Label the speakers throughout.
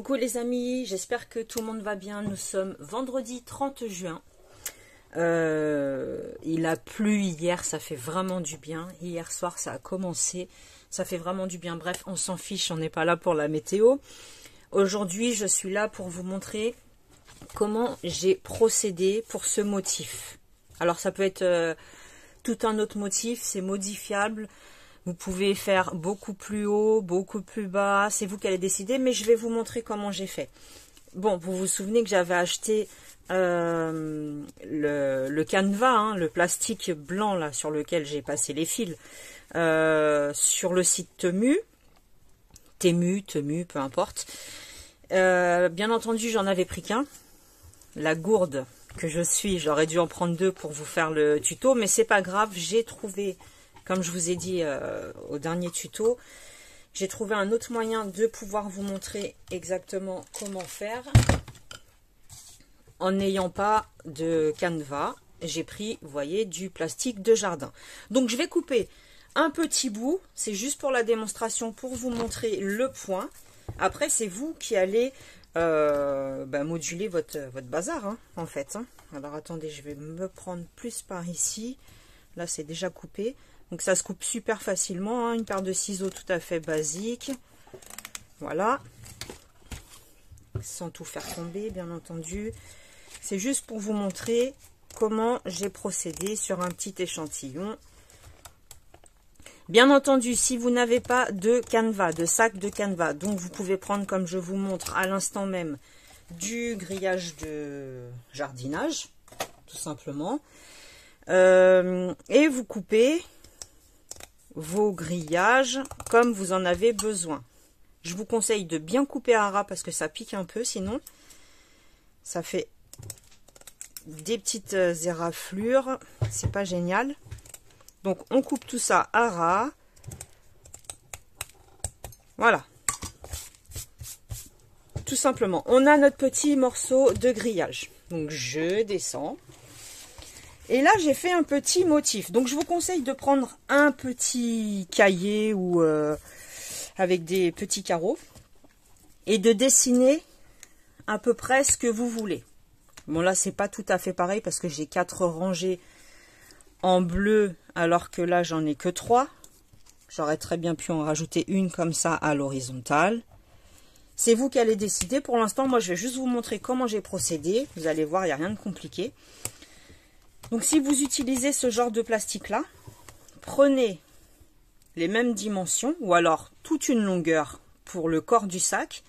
Speaker 1: Coucou les amis, j'espère que tout le monde va bien. Nous sommes vendredi 30 juin. Il a plu hier, ça fait vraiment du bien. Hier soir, ça a commencé, ça fait vraiment du bien. Bref, on s'en fiche, on n'est pas là pour la météo. Aujourd'hui, je suis là pour vous montrer comment j'ai procédé pour ce motif. Alors, ça peut être tout un autre motif, c'est modifiable. Vous pouvez faire beaucoup plus haut, beaucoup plus bas, c'est vous qui allez décider, mais je vais vous montrer comment j'ai fait. Bon, vous vous souvenez que j'avais acheté le canevas, hein, le plastique blanc là sur lequel j'ai passé les fils, sur le site Temu, peu importe. Bien entendu, j'en avais pris qu'un. La gourde que je suis, j'aurais dû en prendre deux pour vous faire le tuto, mais c'est pas grave, j'ai trouvé... Comme je vous ai dit au dernier tuto, j'ai trouvé un autre moyen de pouvoir vous montrer exactement comment faire. En n'ayant pas de canevas, j'ai pris, vous voyez, du plastique de jardin. Donc je vais couper un petit bout, c'est juste pour la démonstration, pour vous montrer le point. Après, c'est vous qui allez moduler votre bazar, hein, en fait. Hein. Alors attendez, je vais me prendre plus par ici. Là, c'est déjà coupé. Donc ça se coupe super facilement, hein, une paire de ciseaux tout à fait basique. Voilà. Sans tout faire tomber, bien entendu. C'est juste pour vous montrer comment j'ai procédé sur un petit échantillon. Bien entendu, si vous n'avez pas de canevas, de sac de canevas, donc vous pouvez prendre, comme je vous montre à l'instant même, du grillage de jardinage, tout simplement. Et vous coupez vos grillages comme vous en avez besoin. Je vous conseille de bien couper à ras parce que ça pique un peu, sinon ça fait des petites éraflures, c'est pas génial. Donc on coupe tout ça à ras. Voilà, tout simplement. On a notre petit morceau de grillage, donc je descends. Et là, j'ai fait un petit motif. Donc, je vous conseille de prendre un petit cahier ou avec des petits carreaux et de dessiner à peu près ce que vous voulez. Bon, là, c'est pas tout à fait pareil parce que j'ai 4 rangées en bleu alors que là, j'en ai que 3. J'aurais très bien pu en rajouter une comme ça à l'horizontale. C'est vous qui allez décider. Pour l'instant, moi, je vais juste vous montrer comment j'ai procédé. Vous allez voir, il n'y a rien de compliqué. Donc, si vous utilisez ce genre de plastique-là, prenez les mêmes dimensions ou alors toute une longueur pour le corps du sac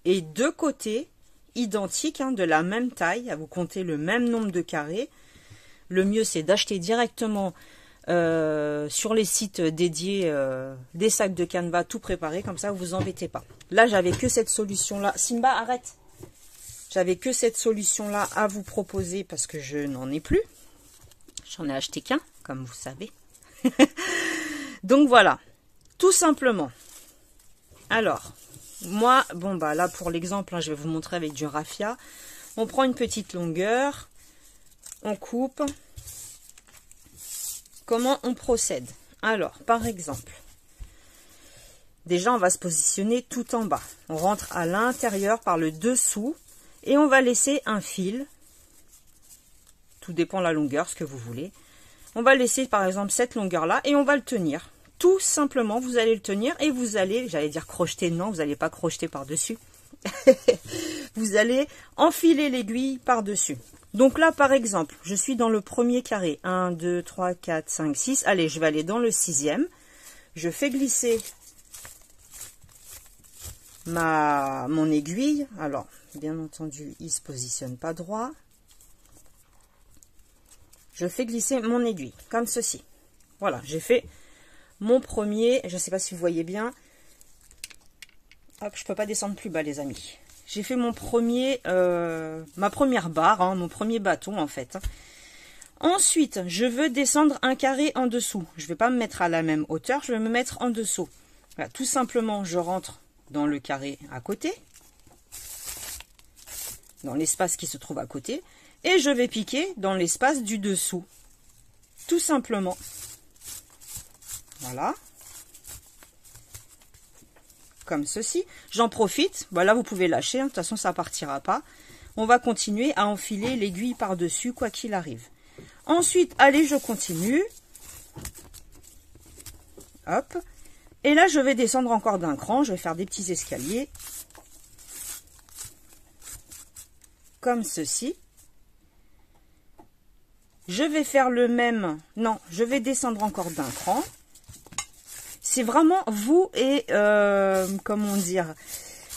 Speaker 1: et deux côtés identiques, hein, de la même taille. Vous comptez le même nombre de carrés. Le mieux, c'est d'acheter directement sur les sites dédiés des sacs de canevas tout préparés. Comme ça, vous vous embêtez pas. Là, j'avais que cette solution-là. Simba, arrête! J'avais que cette solution-là à vous proposer parce que je n'en ai plus. J'en ai acheté qu'un, comme vous savez. Donc voilà, tout simplement. Alors, moi, bon bah là pour l'exemple, hein, je vais vous montrer avec du raffia. On prend une petite longueur, on coupe. Comment on procède? Alors, par exemple, déjà on va se positionner tout en bas. On rentre à l'intérieur par le dessous et on va laisser un fil. Tout dépend de la longueur, ce que vous voulez. On va laisser par exemple cette longueur-là et on va le tenir. Tout simplement, vous allez le tenir et vous allez, j'allais dire crocheter, non, vous n'allez pas crocheter par-dessus. Vous allez enfiler l'aiguille par-dessus. Donc là, par exemple, je suis dans le premier carré. 1, 2, 3, 4, 5, 6. Allez, je vais aller dans le 6e. Je fais glisser mon aiguille. Alors, bien entendu, il ne se positionne pas droit. Je fais glisser mon aiguille, comme ceci. Voilà, j'ai fait mon premier, je ne sais pas si vous voyez bien. Hop, je ne peux pas descendre plus bas, les amis. J'ai fait mon premier, ma première barre, hein, mon premier bâton, en fait. Ensuite, je veux descendre un carré en dessous. Je ne vais pas me mettre à la même hauteur, je vais me mettre en dessous. Voilà, tout simplement, je rentre dans le carré à côté, dans l'espace qui se trouve à côté. Et je vais piquer dans l'espace du dessous. Tout simplement. Voilà. comme ceci. J'en profite, voilà, vous pouvez lâcher, hein, de toute façon ça partira pas. On va continuer à enfiler l'aiguille par-dessus, quoi qu'il arrive. Ensuite, allez, je continue. Hop. Et là, je vais descendre encore d'un cran. Je vais faire des petits escaliers. Comme ceci. Je vais faire le même. Non, je vais descendre encore d'un cran. C'est vraiment vous et, comment dire,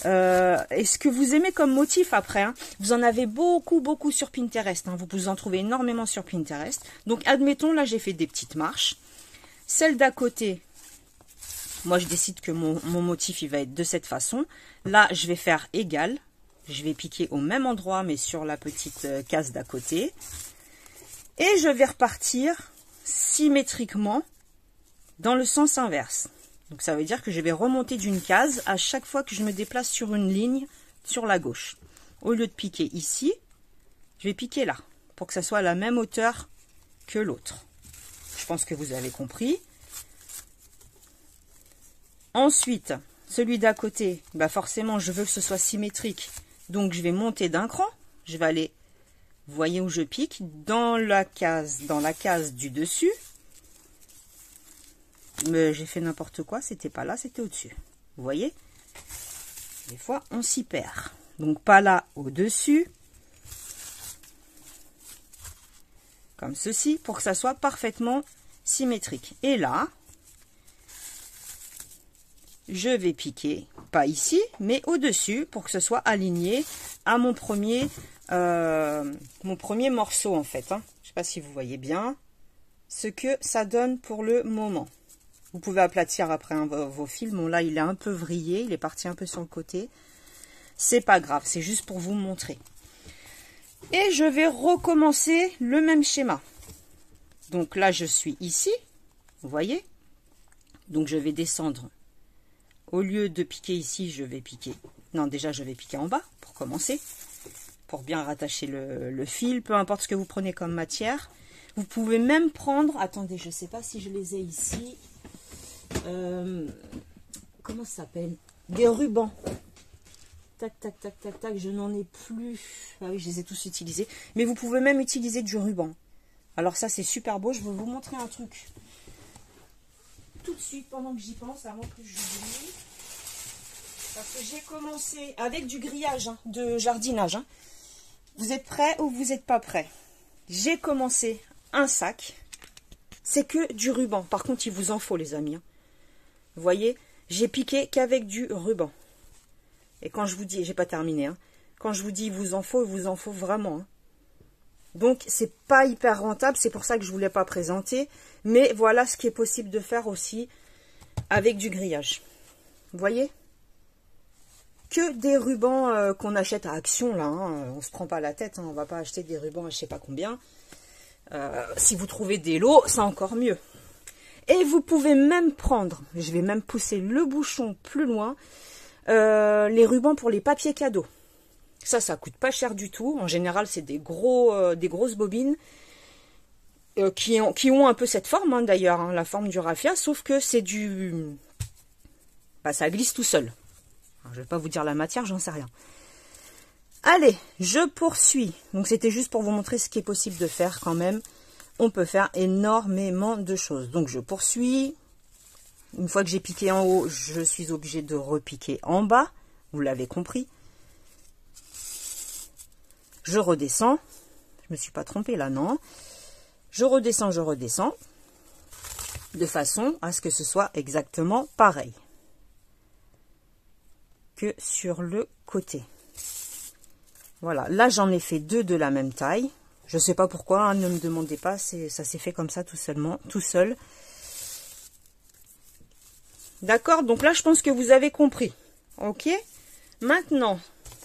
Speaker 1: et ce que vous aimez comme motif après. Hein. Vous en avez beaucoup sur Pinterest. Hein. Vous en trouvez énormément sur Pinterest. Donc, admettons, là, j'ai fait des petites marches. Celle d'à côté, moi, je décide que mon motif, il va être de cette façon. Là, je vais faire égal. Je vais piquer au même endroit, mais sur la petite case d'à côté. Et je vais repartir symétriquement dans le sens inverse. Donc ça veut dire que je vais remonter d'une case à chaque fois que je me déplace sur une ligne sur la gauche. Au lieu de piquer ici, je vais piquer là, pour que ça soit à la même hauteur que l'autre. Je pense que vous avez compris. Ensuite, celui d'à côté, bah forcément je veux que ce soit symétrique. Donc je vais monter d'un cran. Je vais aller, vous voyez où je pique, dans la case du dessus. Mais j'ai fait n'importe quoi, c'était pas là, c'était au-dessus. Vous voyez? Des fois, on s'y perd. Donc, pas là, au-dessus. Comme ceci, pour que ça soit parfaitement symétrique. Et là, je vais piquer, pas ici, mais au-dessus, pour que ce soit aligné à mon premier morceau, en fait. Hein. Je ne sais pas si vous voyez bien ce que ça donne pour le moment. Vous pouvez aplatir après hein, vos fils. Bon, là, il est un peu vrillé. Il est parti un peu sur le côté. C'est pas grave. C'est juste pour vous montrer. Et je vais recommencer le même schéma. Donc là, je suis ici. Vous voyez? Donc, je vais descendre. Au lieu de piquer ici, je vais piquer. Non, déjà, je vais piquer en bas pour commencer. Pour bien rattacher le fil. Peu importe ce que vous prenez comme matière. Vous pouvez même prendre... Attendez, je ne sais pas si je les ai ici. Comment ça s'appelle? Des rubans. Tac, tac, tac, tac, tac. Je n'en ai plus. Ah oui, je les ai tous utilisés. Mais vous pouvez même utiliser du ruban. Alors ça, c'est super beau. Je vais vous montrer un truc. Tout de suite, pendant que j'y pense, avant que j'oublie. Parce que j'ai commencé avec du grillage hein, de jardinage. Hein. Vous êtes prêts ou vous n'êtes pas prêts? J'ai commencé un sac. C'est que du ruban. Par contre, il vous en faut, les amis. Hein. Vous voyez, j'ai piqué qu'avec du ruban. Et quand je vous dis, j'ai pas terminé, hein, quand je vous dis il vous en faut vraiment. Hein. Donc, c'est pas hyper rentable, c'est pour ça que je voulais pas présenter. Mais voilà ce qui est possible de faire aussi avec du grillage. Vous voyez? Que des rubans qu'on achète à Action, là. Hein. On se prend pas la tête, hein, on va pas acheter des rubans à je sais pas combien. Si vous trouvez des lots, c'est encore mieux. Et vous pouvez même prendre, je vais même pousser le bouchon plus loin, les rubans pour les papiers cadeaux. Ça coûte pas cher du tout. En général, c'est des grosses bobines qui ont un peu cette forme, hein, d'ailleurs, hein, la forme du raffia, sauf que c'est du... Bah, ça glisse tout seul. Alors, je vais pas vous dire la matière, j'en sais rien. Allez, je poursuis. Donc, c'était juste pour vous montrer ce qui est possible de faire quand même. On peut faire énormément de choses. Donc, je poursuis. Une fois que j'ai piqué en haut, je suis obligée de repiquer en bas. Vous l'avez compris. Je redescends. Je me suis pas trompée là, non. Je redescends. De façon à ce que ce soit exactement pareil que sur le côté. Voilà. Là, j'en ai fait deux de la même taille. Je ne sais pas pourquoi, hein, ne me demandez pas, ça s'est fait comme ça tout seul. D'accord, donc là, je pense que vous avez compris. Ok. Maintenant,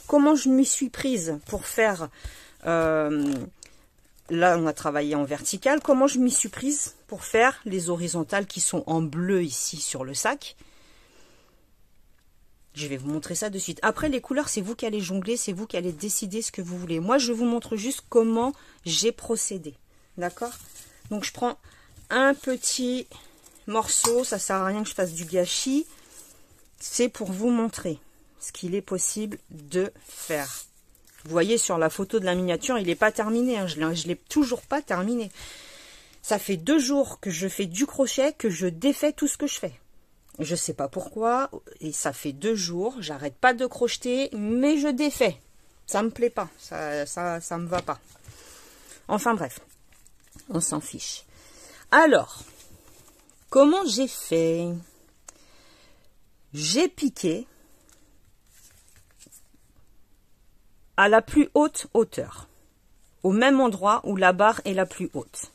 Speaker 1: comment je m'y suis prise pour faire... là, on a travaillé en vertical. Comment je m'y suis prise pour faire les horizontales qui sont en bleu ici sur le sac? Je vais vous montrer ça de suite. Après, les couleurs, c'est vous qui allez jongler, c'est vous qui allez décider ce que vous voulez. Moi, je vous montre juste comment j'ai procédé. D'accord? Donc, je prends un petit morceau. Ça sert à rien que je fasse du gâchis. c'est pour vous montrer ce qu'il est possible de faire. Vous voyez sur la photo de la miniature, il n'est pas terminé, hein, je ne l'ai toujours pas terminé. Ça fait 2 jours que je fais du crochet, que je défais tout ce que je fais. Je ne sais pas pourquoi, et ça fait 2 jours, j'arrête pas de crocheter, mais je défais. Ça me plaît pas, ça me va pas. Enfin bref, on s'en fiche. Alors, comment j'ai fait? J'ai piqué à la plus haute hauteur, au même endroit où la barre est la plus haute.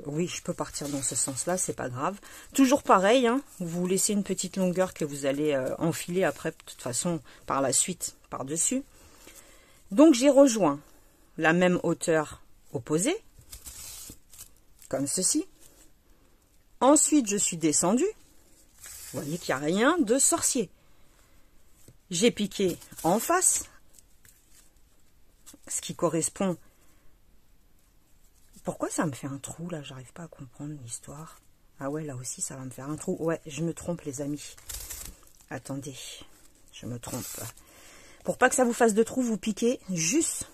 Speaker 1: Oui, je peux partir dans ce sens-là, c'est pas grave. Toujours pareil, hein, vous laissez une petite longueur que vous allez enfiler après, de toute façon, par la suite, par-dessus. Donc, j'ai rejoint la même hauteur opposée, comme ceci. Ensuite, je suis descendue. Vous voyez qu'il n'y a rien de sorcier. J'ai piqué en face, ce qui correspond... Pourquoi ça me fait un trou, là? J'arrive pas à comprendre l'histoire. Ah ouais, là aussi, ça va me faire un trou. Ouais, je me trompe, les amis. Attendez, je me trompe. Pour pas que ça vous fasse de trou, vous piquez juste...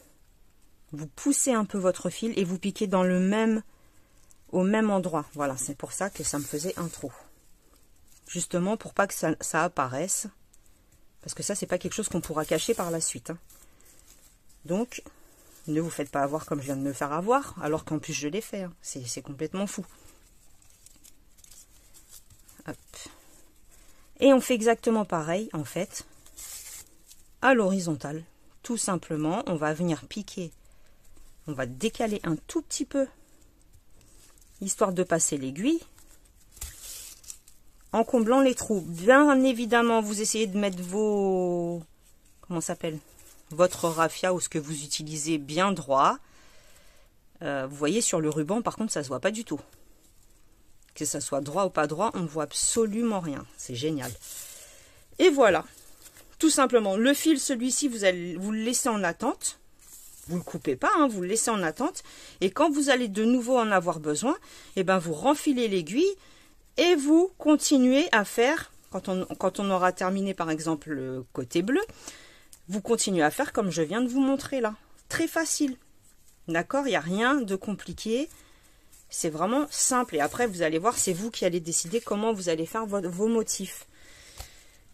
Speaker 1: Vous poussez un peu votre fil et vous piquez dans le même... au même endroit. Voilà, c'est pour ça que ça me faisait un trou. Justement, pour pas que ça apparaisse. Parce que ça, c'est pas quelque chose qu'on pourra cacher par la suite. Hein. Donc... Ne vous faites pas avoir comme je viens de me faire avoir, alors qu'en plus je l'ai fait. Hein. C'est complètement fou. Hop. Et on fait exactement pareil, en fait, à l'horizontale. Tout simplement, on va venir piquer. On va décaler un tout petit peu, histoire de passer l'aiguille, en comblant les trous. Bien évidemment, vous essayez de mettre vos... Comment ça s'appelle ? Votre raffia ou ce que vous utilisez bien droit. Vous voyez sur le ruban, par contre, ça se voit pas du tout. Que ça soit droit ou pas droit, on ne voit absolument rien. C'est génial. Et voilà. Tout simplement, le fil, celui-ci, vous le laissez en attente. Vous ne le coupez pas, hein, vous le laissez en attente. Et quand vous allez de nouveau en avoir besoin, eh ben, vous renfilez l'aiguille et vous continuez à faire, quand on aura terminé par exemple le côté bleu, vous continuez à faire comme je viens de vous montrer là. Très facile. D'accord? Il n'y a rien de compliqué. C'est vraiment simple. Et après, vous allez voir, c'est vous qui allez décider comment vous allez faire vos motifs.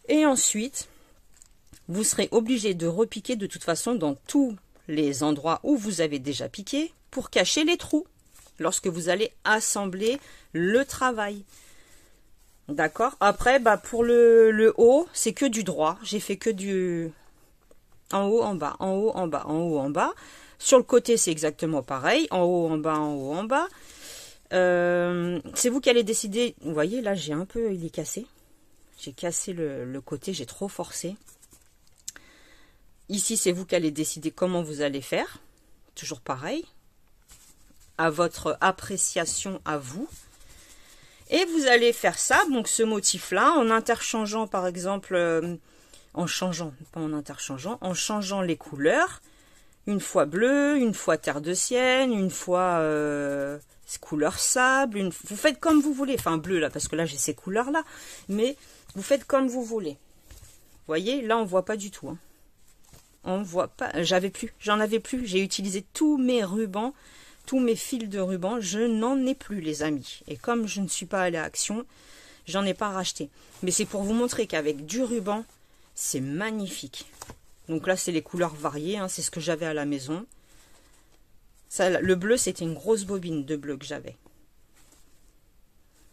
Speaker 1: Et ensuite, vous serez obligé de repiquer de toute façon dans tous les endroits où vous avez déjà piqué pour cacher les trous lorsque vous allez assembler le travail. D'accord? Après, bah, pour le haut, c'est que du droit. J'ai fait que du... En haut, en bas, en haut, en bas, en haut, en bas. Sur le côté, c'est exactement pareil. En haut, en bas, en haut, en bas. C'est vous qui allez décider. Vous voyez, là, j'ai un peu... Il est cassé. J'ai cassé le côté, j'ai trop forcé. Ici, c'est vous qui allez décider comment vous allez faire. Toujours pareil. À votre appréciation, à vous. Et vous allez faire ça, donc ce motif-là, en interchangeant, par exemple... en changeant, pas en interchangeant, en changeant les couleurs, une fois bleu, une fois terre de sienne, une fois couleur sable, vous faites comme vous voulez, enfin bleu là, parce que là j'ai ces couleurs-là, mais vous faites comme vous voulez. Vous voyez, là on voit pas du tout. Hein. On voit pas, j'en avais plus, j'ai utilisé tous mes rubans, tous mes fils de ruban, je n'en ai plus les amis. Et comme je ne suis pas allée à Action, j'en ai pas racheté. Mais c'est pour vous montrer qu'avec du ruban, c'est magnifique. Donc là, c'est les couleurs variées. Hein, c'est ce que j'avais à la maison. Ça, le bleu, c'était une grosse bobine de bleu que j'avais.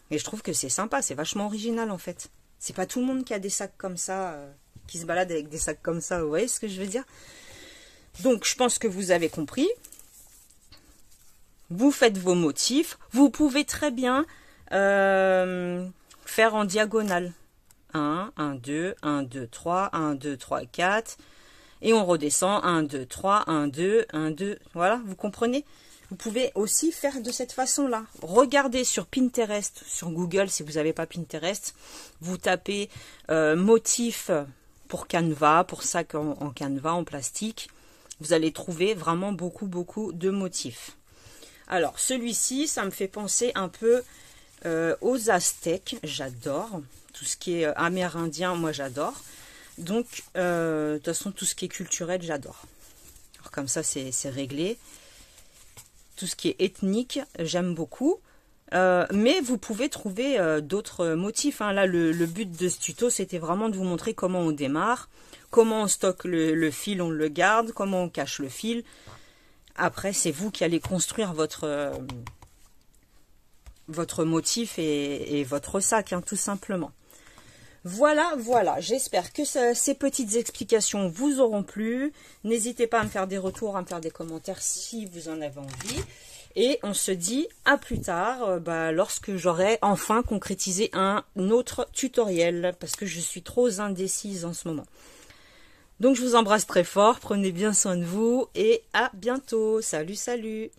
Speaker 1: Et je trouve que c'est sympa. C'est vachement original, en fait. C'est pas tout le monde qui a des sacs comme ça, qui se balade avec des sacs comme ça. Vous voyez ce que je veux dire? Donc, je pense que vous avez compris. Vous faites vos motifs. Vous pouvez très bien faire en diagonale. 1, 1, 2, 1, 2, 3, 1, 2, 3, 4. Et on redescend. 1, 2, 3, 1, 2, 1, 2. Voilà, vous comprenez? Vous pouvez aussi faire de cette façon-là. Regardez sur Pinterest, sur Google, si vous n'avez pas Pinterest. Vous tapez motif pour canevas, pour sac en canevas, en plastique. Vous allez trouver vraiment beaucoup de motifs. Alors, celui-ci, ça me fait penser un peu... aux Aztèques, j'adore. Tout ce qui est amérindien, moi j'adore. Donc, de toute façon, tout ce qui est culturel, j'adore. Alors comme ça, c'est réglé. Tout ce qui est ethnique, j'aime beaucoup. Mais vous pouvez trouver d'autres motifs. Hein. Là, le but de ce tuto, c'était vraiment de vous montrer comment on démarre, comment on stocke le fil, on le garde, comment on cache le fil. Après, c'est vous qui allez construire votre motif et votre sac, hein, tout simplement. Voilà, voilà. J'espère que ces petites explications vous auront plu. N'hésitez pas à me faire des retours, à me faire des commentaires si vous en avez envie. Et on se dit à plus tard, lorsque j'aurai enfin concrétisé un autre tutoriel, parce que je suis trop indécise en ce moment. Donc je vous embrasse très fort, prenez bien soin de vous et à bientôt. Salut, salut!